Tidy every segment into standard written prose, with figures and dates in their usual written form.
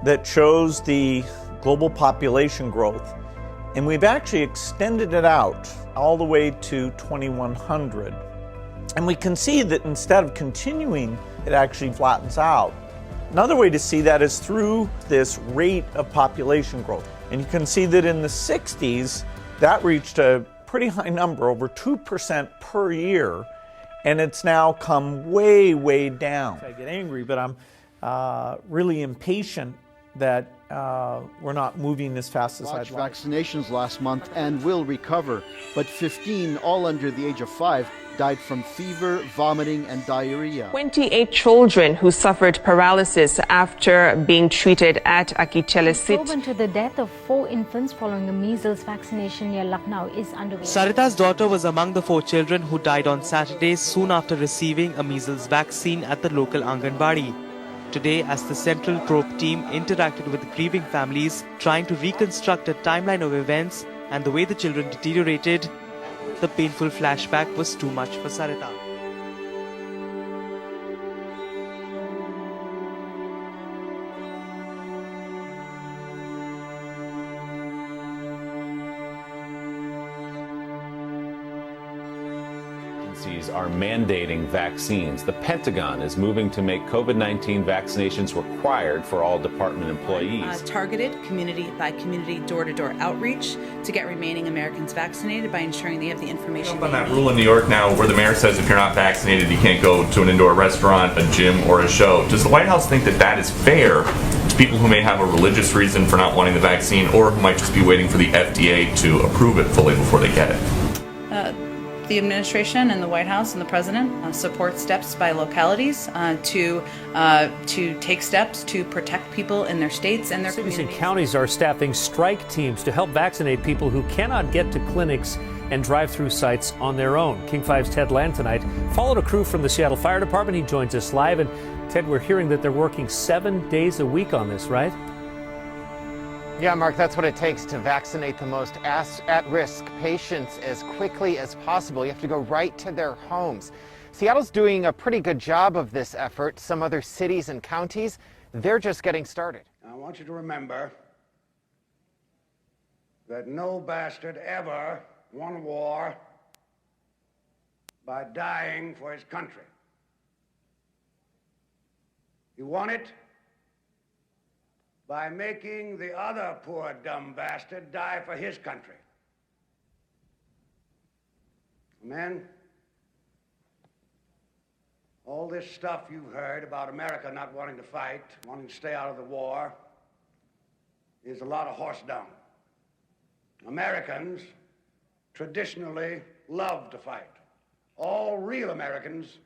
that shows the global population growth, and we've actually extended it out all the way to 2100. And we can see that instead of continuing, it actually flattens out. Another way to see that is through this rate of population growth. And you can see that in the 60s, that reached a pretty high number, over 2% per year, and it's now come way, way down. I get angry, but I'm really impatient that we're not moving as fast as I'd like. Vaccinations last month and will recover, but 15, all under the age of 5, died from fever, vomiting, and diarrhea. 28 children who suffered paralysis after being treated at Akichellesit. Probe into the death of 4 infants following a measles vaccination near Lucknow is underway. Sarita's daughter was among the 4 children who died on Saturday soon after receiving a measles vaccine at the local Anganwadi. Today, as the Central Probe team interacted with grieving families, trying to reconstruct a timeline of events and the way the children deteriorated, the painful flashback was too much for Sarita. Are mandating vaccines. The Pentagon is moving to make COVID-19 vaccinations required for all department employees. Targeted community-by-community, door-to-door outreach to get remaining Americans vaccinated by ensuring they have the information they on that need. rule in New York now where the mayor says if you're not vaccinated, you can't go to an indoor restaurant, a gym, or a show. Does the White House think that that is fair to people who may have a religious reason for not wanting the vaccine or who might just be waiting for the FDA to approve it fully before they get it? The administration and the White House and the president support steps by localities to take steps to protect people in their states and their Cities communities. and counties are staffing strike teams to help vaccinate people who cannot get to clinics and drive-through sites on their own. King 5's Ted Land tonight followed a crew from the Seattle Fire Department. He joins us live. And Ted, we're hearing that they're working 7 days a week on this, right? Yeah, Mark, that's what it takes to vaccinate the most at-risk patients as quickly as possible. You have to go right to their homes. Seattle's doing a pretty good job of this effort. Some other cities and counties, they're just getting started. I want you to remember that no bastard ever won a war by dying for his country. He won it by making the other poor dumb bastard die for his country. Men, all this stuff you've heard about America not wanting to fight, wanting to stay out of the war, is a lot of horse dung. Americans traditionally love to fight. All real Americans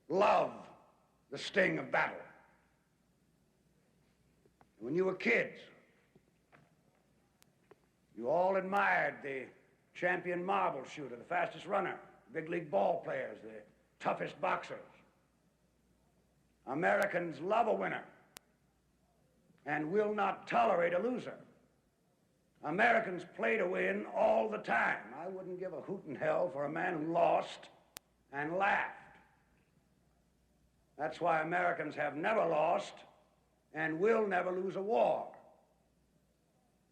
love the sting of battle. When you were kids, you all admired the champion marble shooter, the fastest runner, big league ball players, the toughest boxers. Americans love a winner and will not tolerate a loser. Americans play to win all the time. I wouldn't give a hoot in hell for a man who lost and laughed. That's why Americans have never lost and will never lose a war,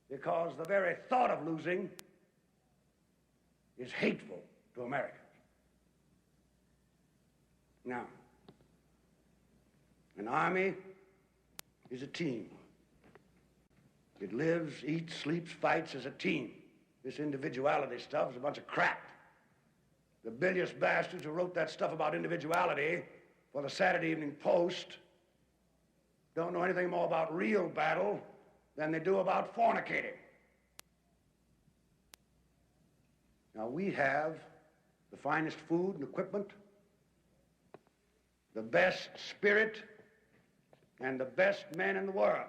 because the very thought of losing is hateful to Americans. Now, an army is a team. It lives, eats, sleeps, fights as a team. This individuality stuff is a bunch of crap. The bilious bastards who wrote that stuff about individuality for the Saturday Evening Post don't know anything more about real battle than they do about fornicating. Now, we have the finest food and equipment, the best spirit, and the best men in the world.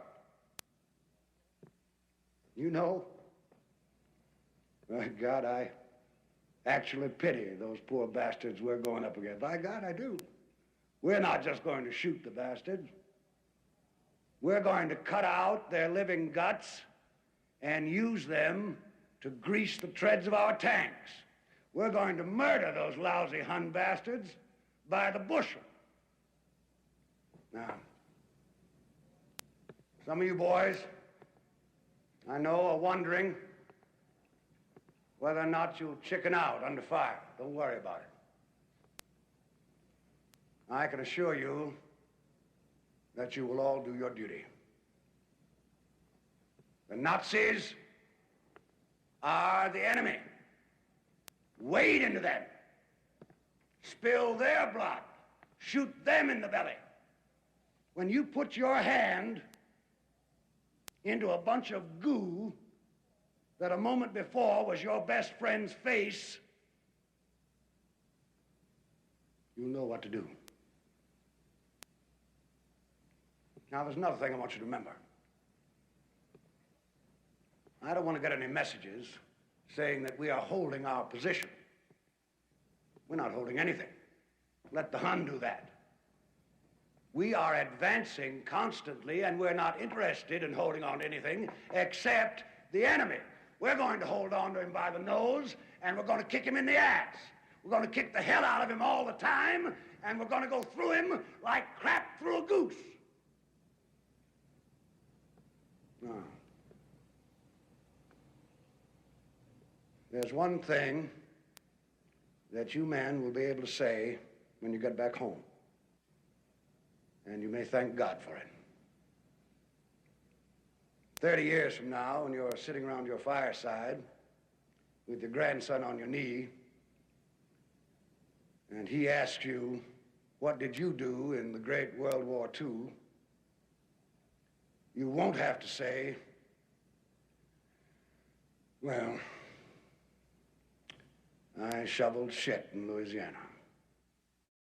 You know, by God, I actually pity those poor bastards we're going up against. By God, I do. We're not just going to shoot the bastards. We're going to cut out their living guts and use them to grease the treads of our tanks. We're going to murder those lousy Hun bastards by the bushel. Now, Some of you boys, I know, are wondering whether or not you'll chicken out under fire. Don't worry about it. I can assure you that you will all do your duty. The Nazis are the enemy. Wade into them. Spill their blood. Shoot them in the belly. When you put your hand into a bunch of goo that a moment before was your best friend's face, you'll know what to do. Now, there's another thing I want you to remember. I don't want to get any messages saying that we are holding our position. We're not holding anything. Let the Hun do that. We are advancing constantly, and we're not interested in holding on to anything except the enemy. We're going to hold on to him by the nose, and we're going to kick him in the ass. We're going to kick the hell out of him all the time, and we're going to go through him like crap through a goose. Now, there's one thing that you men will be able to say when you get back home, and you may thank God for it. 30 years from now, when you're sitting around your fireside with your grandson on your knee, and he asks you, what did you do in the Great World War II? You won't have to say, well, I shoveled shit in Louisiana.